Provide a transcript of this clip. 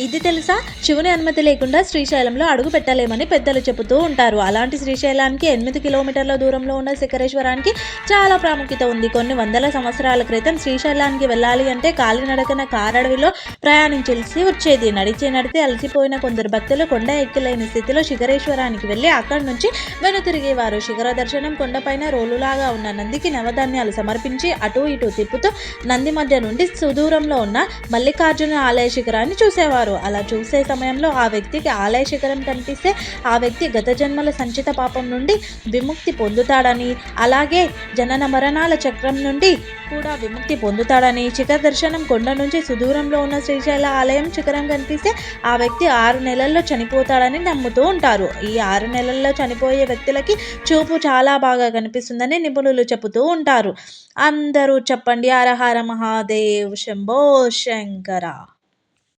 ఇది తెలుసా? శివుని అనుమతి లేకుండా శ్రీశైలంలో అడుగు పెట్టలేమని పెద్దలు చెబుతూ ఉంటారు. అలాంటి శ్రీశైలానికి 8 కిలోమీటర్ల దూరంలో ఉన్న శిఖరేశ్వరానికి చాలా ప్రాముఖ్యత ఉంది. కొన్ని వందల సంవత్సరాల క్రితం శ్రీశైలానికి వెళ్ళాలి అంటే కాలినడకన కారడవిలో ప్రయాణించాల్సి వచ్చేది. నడితే అలసిపోయిన కొందరు భక్తులు కొండ ఎక్కలేని స్థితిలో శిఖరేశ్వరానికి వెళ్ళి అక్కడి నుంచి వెనుతిరిగేవారు. శిఖర దర్శనం కొండపైన రోలులాగా ఉన్న నందికి నవధాన్యాలు సమర్పించి అటూ ఇటూ తిప్పుతూ నంది మధ్య నుండి సుదూరంలో ఉన్న మల్లికార్జున ఆలయ శిఖరాన్ని చూసేవారు. అలా చూసే సమయంలో ఆ వ్యక్తికి ఆలయ శిఖరం కనిపిస్తే ఆ వ్యక్తి గత జన్మల సంచిత పాపం నుండి విముక్తి పొందుతాడని, అలాగే జనన మరణాల చక్రం నుండి కూడా విముక్తి పొందుతాడని, శిఖర దర్శనం కొండ నుంచి సుదూరంలో ఉన్న శ్రీశైల ఆలయం శిఖరం కనిపిస్తే ఆ వ్యక్తి 6 నెలల్లో చనిపోతాడని నమ్ముతూ ఉంటారు. ఈ 6 నెలల్లో చనిపోయే వ్యక్తులకి చూపు చాలా బాగా కనిపిస్తుందని నిపుణులు చెబుతూ ఉంటారు. అందరూ చెప్పండి హర హర మహాదేవ్ శంభో శంకర.